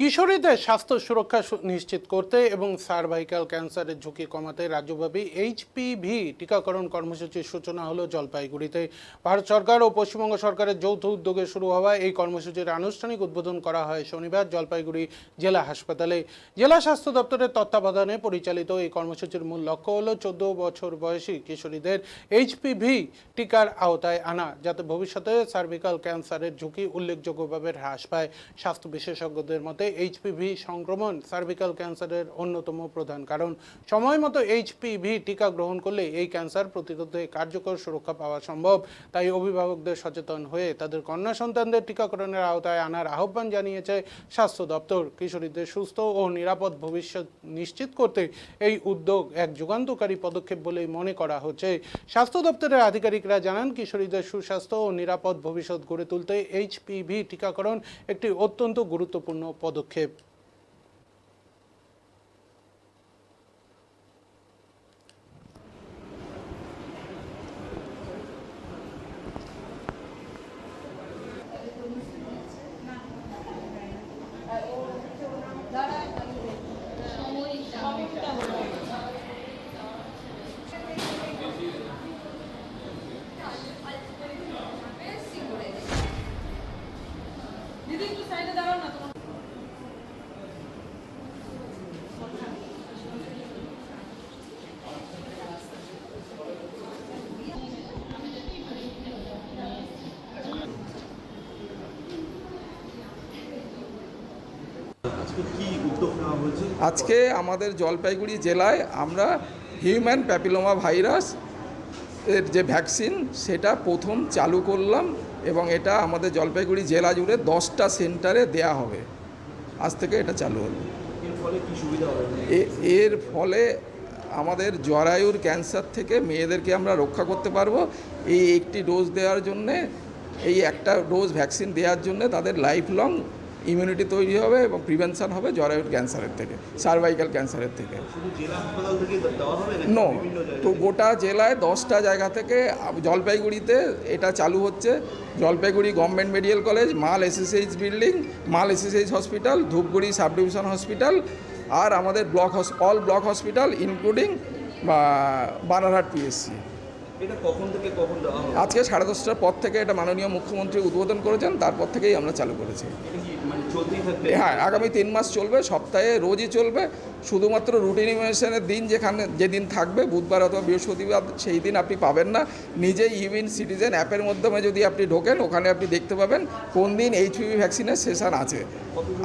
কিশোরীদের স্বাস্থ্য সুরক্ষা নিশ্চিত করতে এবং সার্ভাইকাল ক্যান্সারের ঝুঁকি কমাতে রাজ্যব্যাপী এইচপিভি টিকাকরণ কর্মসূচির সূচনা হলো জলপাইগুড়িতে। ভারত সরকার ও পশ্চিমবঙ্গ সরকারের যৌথ উদ্যোগে শুরু হওয়া এই কর্মসূচির আনুষ্ঠানিক উদ্বোধন করা হয় শনিবার জলপাইগুড়ি জেলা হাসপাতালে। জেলা স্বাস্থ্য দপ্তরের তত্ত্বাবধানে পরিচালিত এই কর্মসূচির মূল লক্ষ্য হল 14 বছর বয়সী কিশোরীদের এইচপিভি টিকার আওতায় আনা, যাতে ভবিষ্যতে সার্ভিক্যাল ক্যান্সারের ঝুঁকি উল্লেখযোগ্যভাবে হ্রাস পায়। স্বাস্থ্য বিশেষজ্ঞদের মতে এইচপিভি সংক্রমণ সার্ভিক্যাল ক্যান্সারের অন্যতম প্রধান কারণ। সময় মতো এইচপিভি টিকা গ্রহণ করলে এই ক্যান্সার প্রতিরোধে কার্যকর সুরক্ষা পাওয়া সম্ভব। তাই অভিভাবকদের সচেতন হয়ে তাদের কন্যা সন্তানদের টিকাকরণের আওতায় আনার আহ্বান জানিয়েছে স্বাস্থ্য দপ্তর। কিশোরীদের সুস্থ ও নিরাপদ ভবিষ্যৎ নিশ্চিত করতে এই উদ্যোগ এক যুগান্তকারী পদক্ষেপ বলেই মনে করা হচ্ছে। স্বাস্থ্য দপ্তরের আধিকারিকরা জানান, কিশোরীদের সুস্বাস্থ্য ও নিরাপদ ভবিষ্যৎ গড়ে তুলতে এইচপিভি টিকাকরণ একটি অত্যন্ত গুরুত্বপূর্ণ পদক্ষেপ। আজকে আমাদের জলপাইগুড়ি জেলায় আমরা হিউম্যান প্যাপিলোমা ভাইরাস এর যে ভ্যাকসিন সেটা প্রথম চালু করলাম এবং এটা আমাদের জলপাইগুড়ি জেলা জুড়ে 10টা সেন্টারে দেয়া হবে। আজ থেকে এটা চালু হলো। এর ফলে আমাদের জরায়ুর ক্যান্সার থেকে মেয়েদেরকে আমরা রক্ষা করতে পারবো। এই একটি ডোজ দেওয়ার জন্যে, এই একটা ডোজ ভ্যাকসিন দেওয়ার জন্য তাদের লাইফ লং ইমিউনিটি তৈরি হবে এবং প্রিভেনশন হবে জরায়ুর ক্যান্সারের থেকে, সার্ভাইকাল ক্যান্সারের থেকে। নো, তো গোটা জেলায় 10টা জায়গা থেকে জলপাইগুড়িতে এটা চালু হচ্ছে। Jalpaiguri government medical college, Mal SSH building, Mal SSH hospital, Dhupguri sub division hospital আর আমাদের all block hospital including Banarhat PSC. এটা কখন থেকে কখন দেওয়া হবে? আজকে 10:30টার পর থেকে এটা মাননীয় মুখ্যমন্ত্রী উদ্বোধন করেছেন, তারপর থেকেই আমরা চালু করেছি। হ্যাঁ, আগামী 3 মাস চলবে, সপ্তাহে রোজই চলবে। শুধুমাত্র রুটিন ইমিউনেশনের দিন যেদিন থাকবে বুধবার অথবা বৃহস্পতিবার, সেই দিন আপনি পাবেন না। নিজেই ইউইন সিটিজেন অ্যাপের মাধ্যমে যদি আপনি ঢোকেন, ওখানে আপনি দেখতে পাবেন কোন দিন এইচপিভি ভ্যাকসিনের সেশন আছে।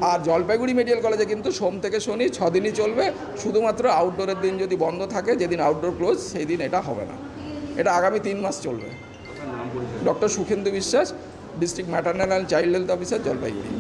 আর জলপাইগুড়ি মেডিকেল কলেজে কিন্তু সোম থেকে শনি 6 দিনই চলবে। শুধুমাত্র আউটডোরের দিন যদি বন্ধ থাকে, যেদিন আউটডোর ক্লোজ, সেই দিন এটা হবে না। এটা আগামী 3 মাস চলবে। ডক্টর সুখেন্দু বিশ্বাস, district maternal and child health officer, Jalpaiguri.